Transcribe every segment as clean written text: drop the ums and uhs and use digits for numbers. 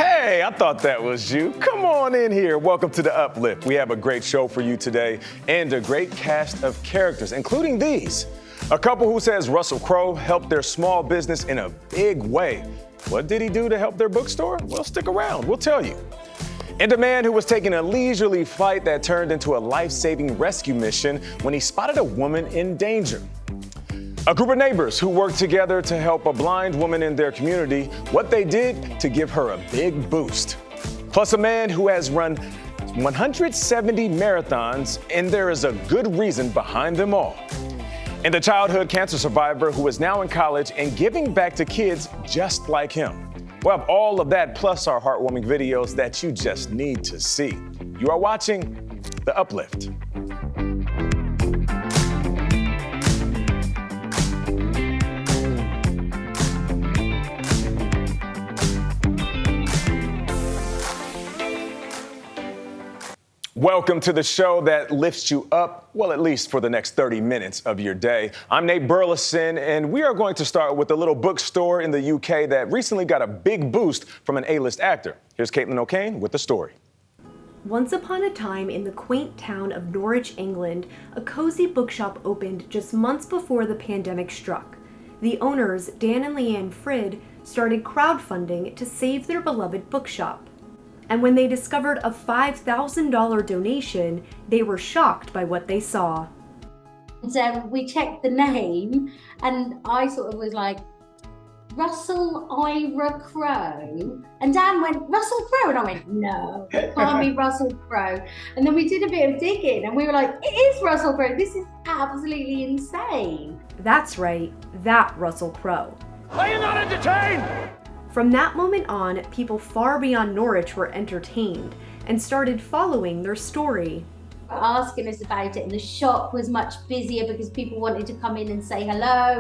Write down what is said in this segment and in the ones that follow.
Hey, I thought that was you. Come on in here. Welcome to The Uplift. We have a great show for you today and a great cast of characters, including these. A couple who says Russell Crowe helped their small business in a big way. What did he do to help their bookstore? Well, stick around. We'll tell you. And a man who was taking a leisurely flight that turned into a life-saving rescue mission when he spotted a woman in danger. A group of neighbors who worked together to help a blind woman in their community, what they did to give her a big boost. Plus a man who has run 170 marathons, and there is a good reason behind them all. And a childhood cancer survivor who is now in college and giving back to kids just like him. We'll have all of that plus our heartwarming videos that you just need to see. You are watching The Uplift. Welcome to the show that lifts you up, well, at least for the next 30 minutes of your day. I'm Nate Burleson, and we are going to start with a little bookstore in the UK that recently got a big boost from an A-list actor. Here's Caitlin O'Kane with the story. Once upon a time in the quaint town of Norwich, England, a cozy bookshop opened just months before the pandemic struck. The owners, Dan and Leanne Frid, started crowdfunding to save their beloved bookshop. And when they discovered a $5,000 donation, they were shocked by what they saw. So we checked the name, and I sort of was like, Russell Ira Crowe. And Dan went, Russell Crowe? And I went, no, it can't be Russell Crowe. And then we did a bit of digging, and we were like, it is Russell Crowe. This is absolutely insane. That's right, that Russell Crowe. Are you not entertained? From that moment on, people far beyond Norwich were entertained and started following their story. Asking us about it, and the shop was much busier because people wanted to come in and say hello,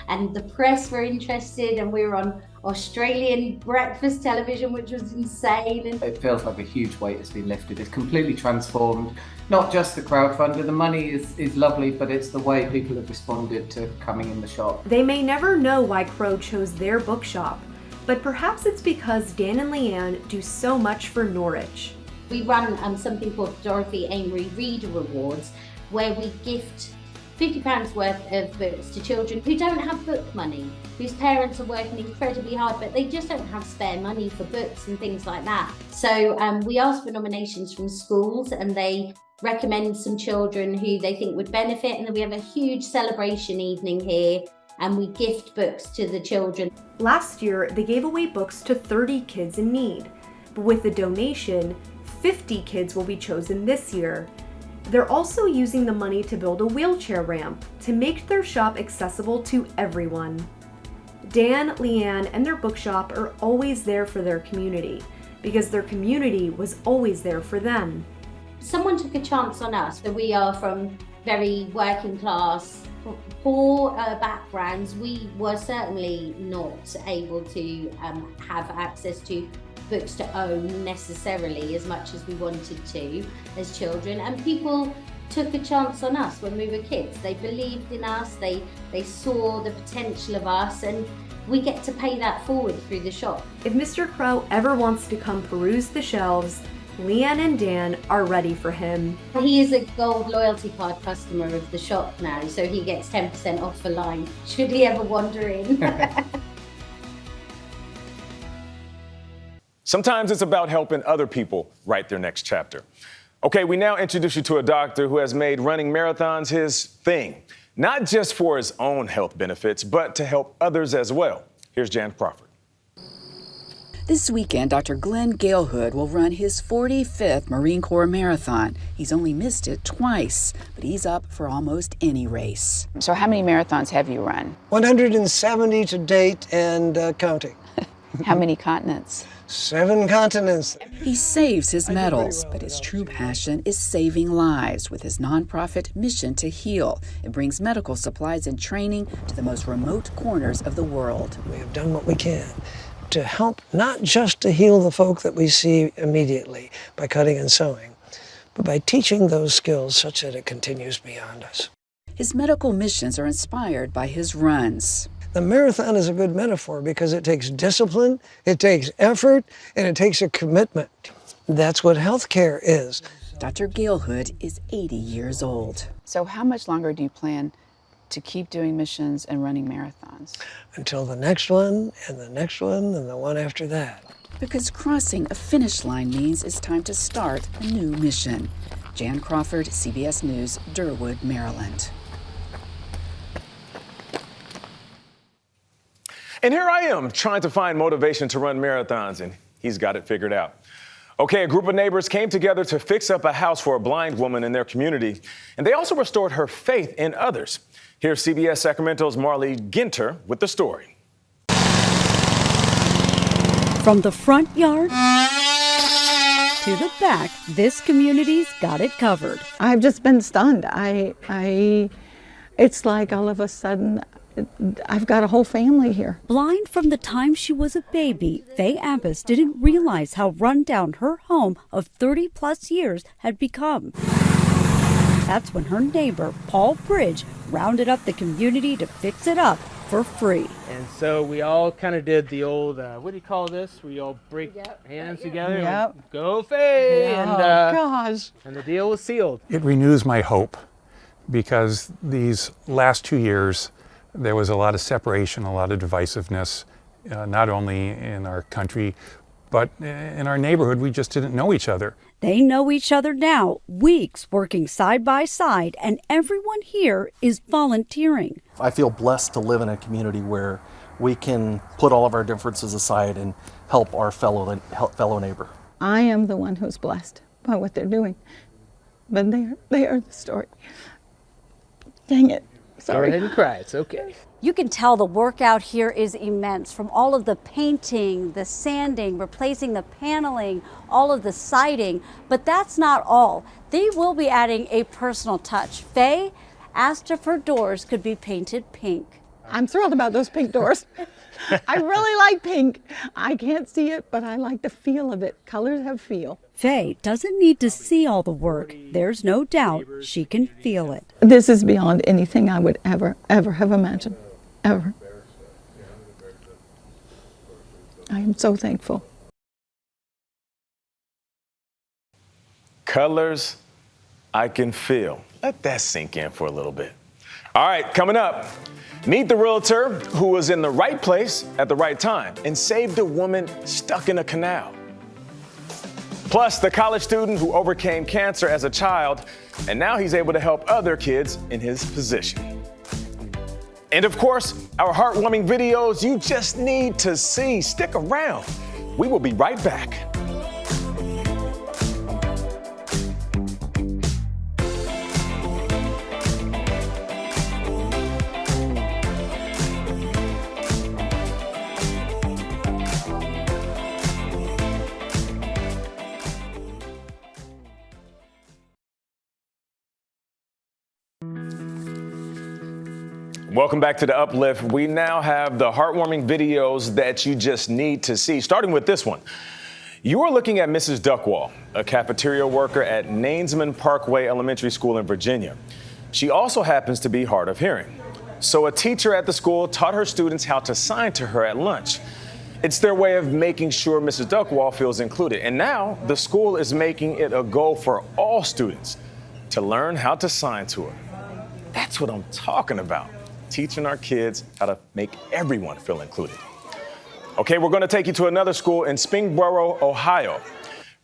and the press were interested, and we were on Australian breakfast television, which was insane. It feels like a huge weight has been lifted. It's completely transformed. Not just the crowdfunder, the money is lovely, but it's the way people have responded to coming in the shop. They may never know why Crowe chose their bookshop, but perhaps it's because Dan and Leanne do so much for Norwich. We run something called Dorothy Amory Reader Awards, where we gift £50 worth of books to children who don't have book money, whose parents are working incredibly hard, but they just don't have spare money for books and things like that. So we ask for nominations from schools, and they recommend some children who they think would benefit, and then we have a huge celebration evening here, and we gift books to the children. Last year, they gave away books to 30 kids in need, but with the donation, 50 kids will be chosen this year. They're also using the money to build a wheelchair ramp to make their shop accessible to everyone. Dan, Leanne, and their bookshop are always there for their community because their community was always there for them. Someone took a chance on us. So we are from very working class, poor backgrounds. We were certainly not able to have access to books to own necessarily as much as we wanted to as children, and people took a chance on us when we were kids. They believed in us, they saw the potential of us, and we get to pay that forward through the shop. If Mr. Crowe ever wants to come peruse the shelves, Leanne and Dan are ready for him. He is a gold loyalty card customer of the shop now, so he gets 10% off for line should he ever wander in. Sometimes it's about helping other people write their next chapter. Okay, we now introduce you to a doctor who has made running marathons his thing, not just for his own health benefits, but to help others as well. Here's Jan Crawford. This weekend, Dr. Glenn Galehood will run his 45th Marine Corps Marathon. He's only missed it twice, but he's up for almost any race. So how many marathons have you run? 170 to date and counting. How many continents? 7 continents. He saves his medals, but his true passion is saving lives with his nonprofit Mission to Heal. It brings medical supplies and training to the most remote corners of the world. We have done what we can to help, not just to heal the folk that we see immediately by cutting and sewing, but by teaching those skills such that it continues beyond us. His medical missions are inspired by his runs. The marathon is a good metaphor because it takes discipline, it takes effort, and it takes a commitment. That's what healthcare is. Dr. Gail Hood is 80 years old. So how much longer do you plan to keep doing missions and running marathons? Until the next one, and the next one, and the one after that. Because crossing a finish line means it's time to start a new mission. Jan Crawford, CBS News, Durwood, Maryland. And here I am trying to find motivation to run marathons, and he's got it figured out. Okay, a group of neighbors came together to fix up a house for a blind woman in their community, and they also restored her faith in others. Here's CBS Sacramento's Marley Ginter with the story. From the front yard to the back, this community's got it covered. I've just been stunned. It's like all of a sudden, I've got a whole family here. Blind from the time she was a baby, Faye Abbas didn't realize how run down her home of 30 plus years had become. That's when her neighbor, Paul Bridge, rounded up the community to fix it up for free. And so we all kind of did the old, what do you call this? Where you all break hands together and go Faye! Gosh. And the deal was sealed. It renews my hope because these last 2 years, there was a lot of separation, a lot of divisiveness, not only in our country, but in our neighborhood. We just didn't know each other. They know each other now, weeks working side by side, and everyone here is volunteering. I feel blessed to live in a community where we can put all of our differences aside and help our fellow neighbor. I am the one who's blessed by what they're doing, but they are the story. Dang it. Sorry. Go ahead and cry, it's okay. You can tell the work out here is immense, from all of the painting, the sanding, replacing the paneling, all of the siding, but that's not all. They will be adding a personal touch. Faye asked if her doors could be painted pink. I'm thrilled about those pink doors. I really like pink. I can't see it, but I like the feel of it. Colors have feel. Faye doesn't need to see all the work. There's no doubt she can feel it. This is beyond anything I would ever have imagined. Ever. I am so thankful. Colors I can feel. Let that sink in for a little bit. All right, coming up, meet the realtor who was in the right place at the right time and saved a woman stuck in a canal. Plus, the college student who overcame cancer as a child, and now he's able to help other kids in his position. And of course, our heartwarming videos you just need to see. Stick around. We will be right back. Welcome back to The Uplift. We now have the heartwarming videos that you just need to see, starting with this one. You are looking at Mrs. Duckwall, a cafeteria worker at Nainsman Parkway Elementary School in Virginia. She also happens to be hard of hearing. So a teacher at the school taught her students how to sign to her at lunch. It's their way of making sure Mrs. Duckwall feels included. And now the school is making it a goal for all students to learn how to sign to her. That's what I'm talking about. Teaching our kids how to make everyone feel included. Okay, we're going to take you to another school in Springboro, Ohio.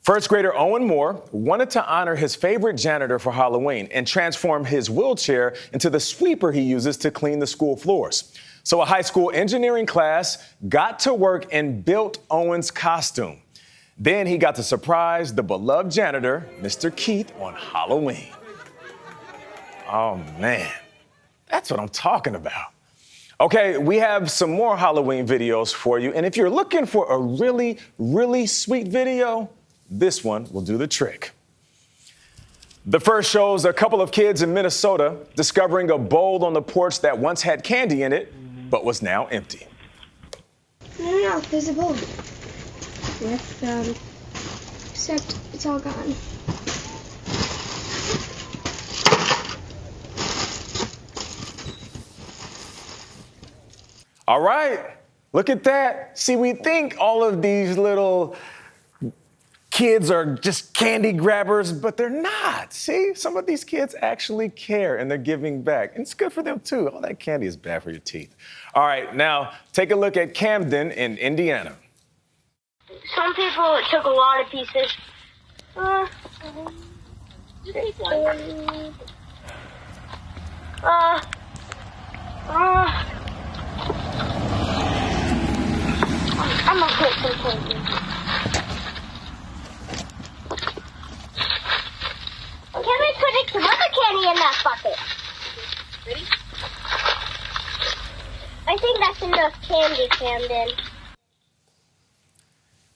First grader Owen Moore wanted to honor his favorite janitor for Halloween and transform his wheelchair into the sweeper he uses to clean the school floors. So a high school engineering class got to work and built Owen's costume. Then he got to surprise the beloved janitor, Mr. Keith, on Halloween. Oh, man. That's what I'm talking about. Okay, we have some more Halloween videos for you. And if you're looking for a really, really sweet video, this one will do the trick. The first shows a couple of kids in Minnesota discovering a bowl on the porch that once had candy in it, but was now empty. No, there's a bowl. Except it's all gone. All right, look at that. See, we think all of these little kids are just candy grabbers, but they're not. See, some of these kids actually care and they're giving back. And it's good for them too. All that candy is bad for your teeth. All right, now take a look at Camden in Indiana. Some people took a lot of pieces. Just take one. I'm gonna put some candy. Can we put some other candy in that bucket? Ready? I think that's enough candy, Camden.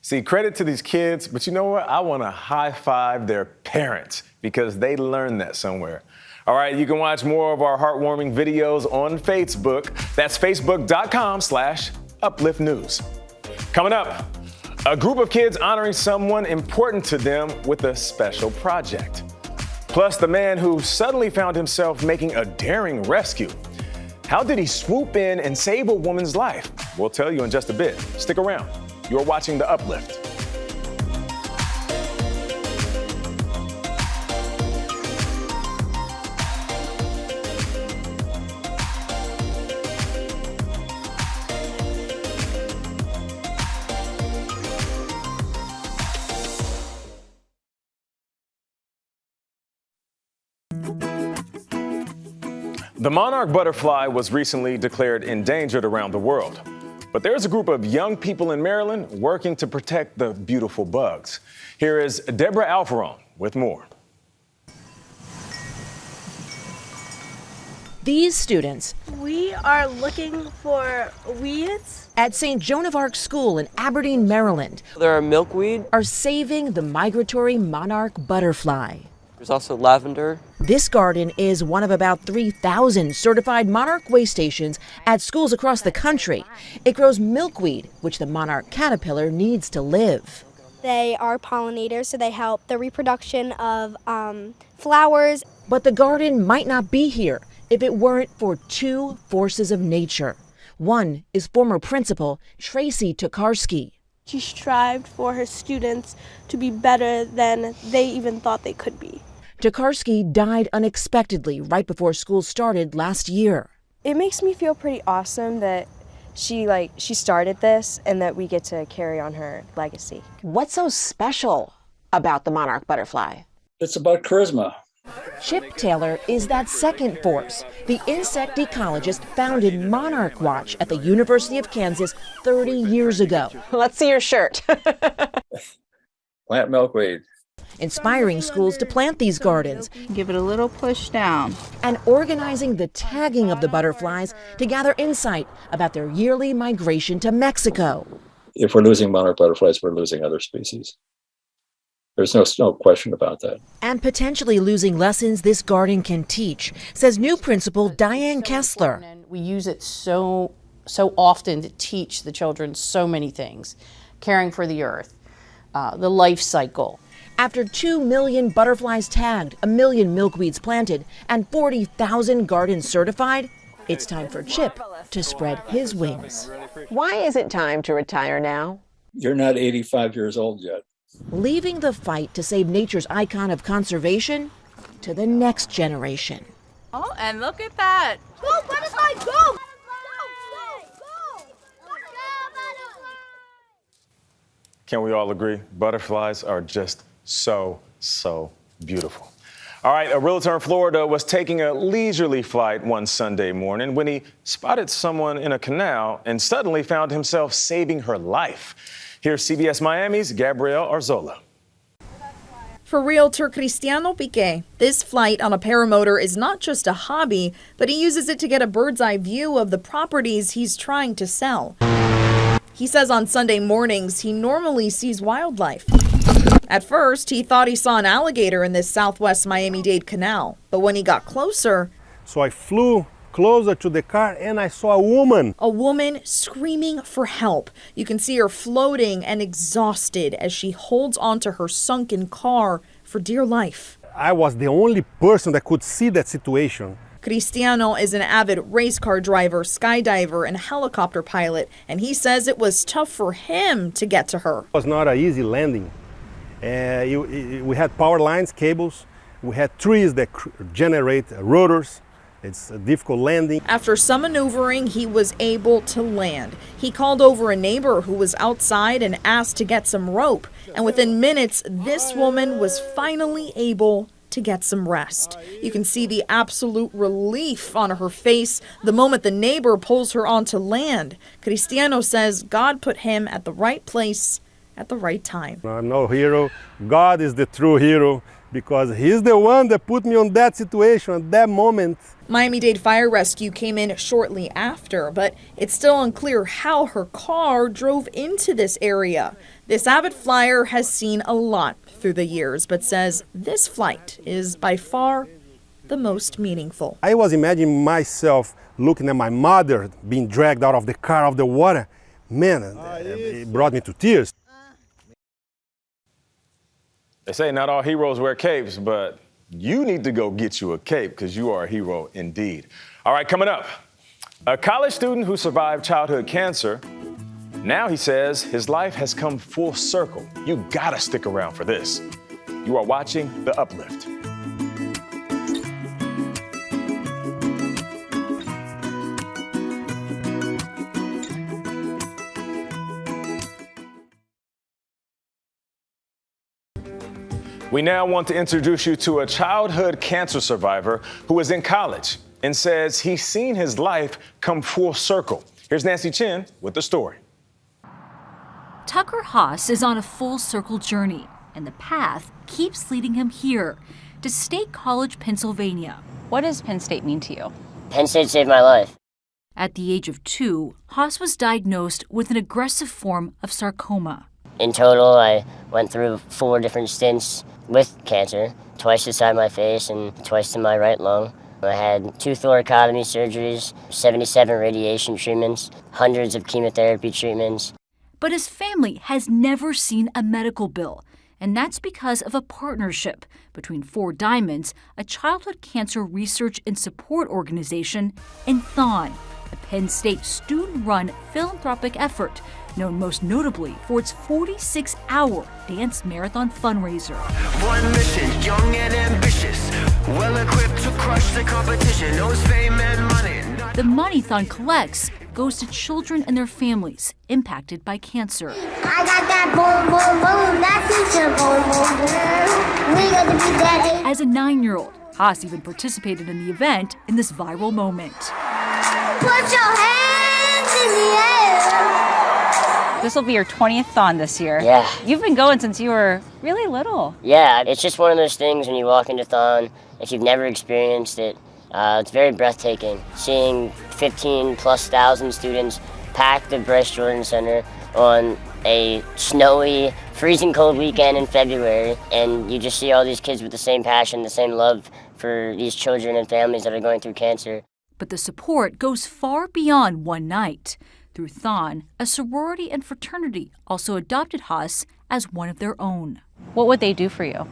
See, credit to these kids, but you know what? I want to high five their parents because they learned that somewhere. All right, you can watch more of our heartwarming videos on Facebook. That's facebook.com/upliftnews. Coming up, a group of kids honoring someone important to them with a special project. Plus, the man who suddenly found himself making a daring rescue. How did he swoop in and save a woman's life? We'll tell you in just a bit. Stick around. You're watching The Uplift. The monarch butterfly was recently declared endangered around the world. But there's a group of young people in Maryland working to protect the beautiful bugs. Here is Deborah Alferon with more. These students We are looking for weeds at St. Joan of Arc School in Aberdeen, Maryland. There are milkweed. Are saving the migratory monarch butterfly. There's also lavender. This garden is one of about 3,000 certified monarch way stations at schools across the country. It grows milkweed, which the monarch caterpillar needs to live. They are pollinators, so they help the reproduction of flowers. But the garden might not be here if it weren't for two forces of nature. One is former principal Tracy Tokarski. She strived for her students to be better than they even thought they could be. Tokarski died unexpectedly right before school started last year. It makes me feel pretty awesome that she started this and that we get to carry on her legacy. What's so special about the monarch butterfly? It's about charisma. Chip Taylor is that second force. The insect ecologist founded Monarch Watch at the University of Kansas 30 years ago. Let's see your shirt. Plant milkweed. Inspiring schools to plant these gardens. Give it a little push down. And organizing the tagging of the butterflies to gather insight about their yearly migration to Mexico. If we're losing monarch butterflies, we're losing other species. There's no question about that. And potentially losing lessons this garden can teach, says new principal Diane Kessler. We use it so often to teach the children so many things. Caring for the earth, the life cycle. After 2 million butterflies tagged, 1 million milkweeds planted, and 40,000 gardens certified, it's time for Chip to spread his wings. Why is it time to retire now? You're not 85 years old yet. Leaving the fight to save nature's icon of conservation to the next generation. Oh, and look at that. Go, butterfly, go! Can we all agree? Butterflies are just so beautiful. All right, a realtor in Florida was taking a leisurely flight one Sunday morning when he spotted someone in a canal and suddenly found himself saving her life. Here's CBS Miami's Gabrielle Arzola. For realtor Cristiano Piqué, this flight on a paramotor is not just a hobby, but he uses it to get a bird's eye view of the properties he's trying to sell. He says on Sunday mornings he normally sees wildlife. At first, he thought he saw an alligator in this southwest Miami-Dade canal, but when he got closer... So I flew closer to the car and I saw a woman. A woman screaming for help. You can see her floating and exhausted as she holds onto her sunken car for dear life. I was the only person that could see that situation. Cristiano is an avid race car driver, skydiver, and helicopter pilot, and he says it was tough for him to get to her. It was not an easy landing. We had power lines, cables. We had trees that generate rotors. It's a difficult landing. After some maneuvering, he was able to land. He called over a neighbor who was outside and asked to get some rope. And within minutes, this woman was finally able to get some rest. You can see the absolute relief on her face the moment the neighbor pulls her onto land. Cristiano says God put him at the right place at the right time. I'm no hero. God is the true hero because he's the one that put me on that situation at that moment. Miami-Dade Fire Rescue came in shortly after, but it's still unclear how her car drove into this area. This avid flyer has seen a lot through the years, but says this flight is by far the most meaningful. I was imagining myself looking at my mother being dragged out of the car of the water. Man, it brought me to tears. They say not all heroes wear capes, but you need to go get you a cape because you are a hero indeed. All right, coming up, a college student who survived childhood cancer. Now he says his life has come full circle. You gotta stick around for this. You are watching The Uplift. We now want to introduce you to a childhood cancer survivor who is in college and says he's seen his life come full circle. Here's Nancy Chin with the story. Tucker Haas is on a full circle journey, and the path keeps leading him here to State College, Pennsylvania. What does Penn State mean to you? Penn State saved my life. At the age of 2, Haas was diagnosed with an aggressive form of sarcoma. In total, I went through 4 different stints with cancer, twice inside my face and twice in my right lung. I had 2 thoracotomy surgeries, 77 radiation treatments, hundreds of chemotherapy treatments. But his family has never seen a medical bill, and that's because of a partnership between 4 Diamonds, a childhood cancer research and support organization, and Thon, a Penn State student-run philanthropic effort known most notably for its 46-hour dance marathon fundraiser. One mission, young and ambitious, well-equipped to crush the competition, knows fame and money. The money Thon collects goes to children and their families impacted by cancer. I got that boom, boom, boom, that teacher, boom, boom, boom. We got to be daddy. As a 9-year-old, Haas even participated in the event in this viral moment. Put your hands in the air. This will be your 20th Thon this year. Yeah. You've been going since you were really little. Yeah, it's just one of those things when you walk into Thon, if you've never experienced it, it's very breathtaking. Seeing 15,000+ students pack the Bryce Jordan Center on a snowy, freezing cold weekend in February, and you just see all these kids with the same passion, the same love for these children and families that are going through cancer. But the support goes far beyond one night. Through Thon, a sorority and fraternity also adopted Haas as one of their own. What would they do for you?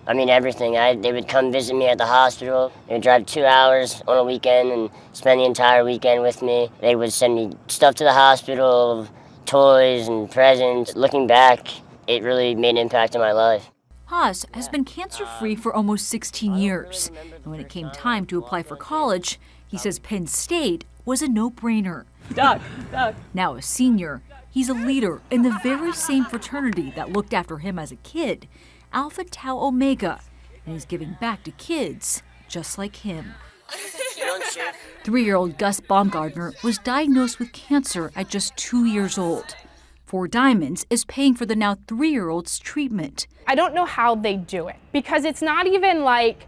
I mean, everything. They would come visit me at the hospital. They would drive 2 hours on a weekend and spend the entire weekend with me. They would send me stuff to the hospital, toys and presents. Looking back, it really made an impact on my life. Haas has been cancer-free for almost 16 years. And when it came time to apply for college, he says Penn State was a no-brainer. Duck. Now a senior, he's a leader in the very same fraternity that looked after him as a kid, Alpha Tau Omega, and he's giving back to kids just like him. 3-year-old Gus Baumgartner was diagnosed with cancer at just 2 years old. 4 Diamonds is paying for the now 3-year-old's treatment. I don't know how they do it because it's not even like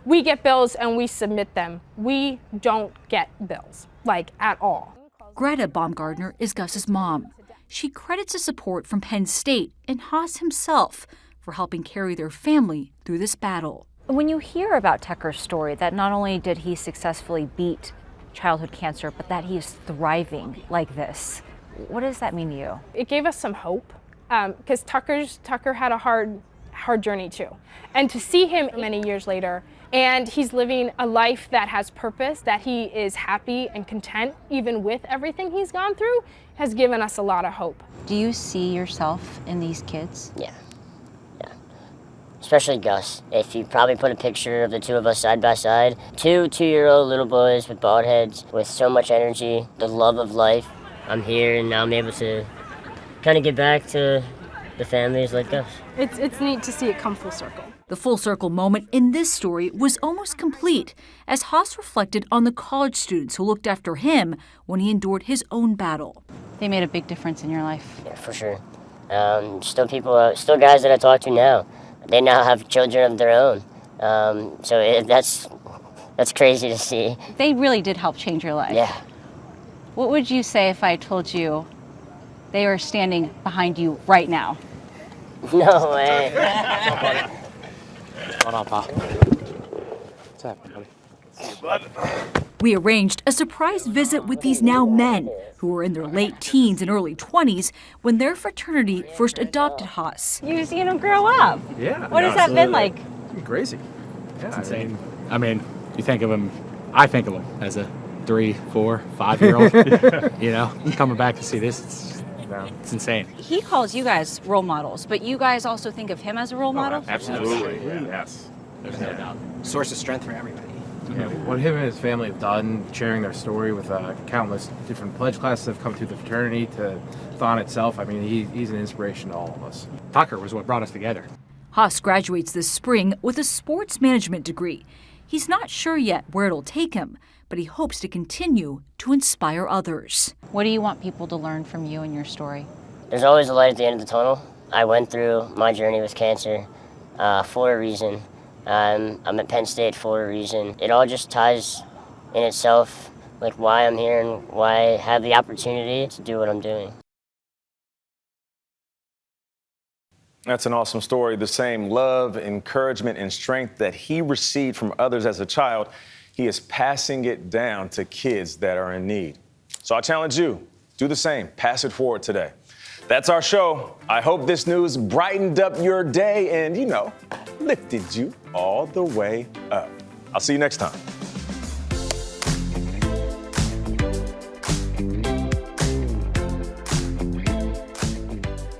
we get bills and we submit them. We don't get bills, like at all. Greta Baumgartner is Gus's mom. She credits the support from Penn State and Haas himself for helping carry their family through this battle. When you hear about Tucker's story, that not only did he successfully beat childhood cancer, but that he is thriving like this, what does that mean to you? It gave us some hope because Tucker had a hard journey too. And to see him many years later and he's living a life that has purpose, that he is happy and content even with everything he's gone through, has given us a lot of hope. Do you see yourself in these kids? Yeah. Especially Gus. If you probably put a picture of the two of us side by side, two 2-year-old little boys with bald heads, with so much energy, the love of life. I'm here and now I'm able to kind of get back to the families like Gus. It's neat to see it come full circle. The full circle moment in this story was almost complete as Haas reflected on the college students who looked after him when he endured his own battle. They made a big difference in your life. Yeah, for sure. Still guys that I talk to now. They now have children of their own. That's crazy to see. They really did help change your life. Yeah. What would you say if I told you they are standing behind you right now? No way. What's going on, Pa? What's happening, buddy? We arranged a surprise visit with these now men who were in their late teens and early 20s when their fraternity first adopted Haas. You've seen him grow up. Yeah. What has that been like? It's been crazy. Yeah, It's insane. I mean, you think of him, I think of him as a 3, 4, 5-year-old. You know, coming back to see this, it's insane. He calls you guys role models, but you guys also think of him as a role model? Absolutely. Yes. There's no doubt. Source of strength for everybody. Yeah, what him and his family have done, sharing their story with countless different pledge classes that have come through the fraternity to Thon itself. I mean, he's an inspiration to all of us. Tucker was what brought us together. Haas graduates this spring with a sports management degree. He's not sure yet where it'll take him, but he hopes to continue to inspire others. What do you want people to learn from you and your story? There's always a light at the end of the tunnel. I went through my journey with cancer for a reason. I'm at Penn State for a reason. It all just ties in itself, like why I'm here and why I have the opportunity to do what I'm doing. That's an awesome story. The same love, encouragement, and strength that he received from others as a child, he is passing it down to kids that are in need. So I challenge you, do the same. Pass it forward today. That's our show. I hope this news brightened up your day and, lifted you all the way up. I'll see you next time.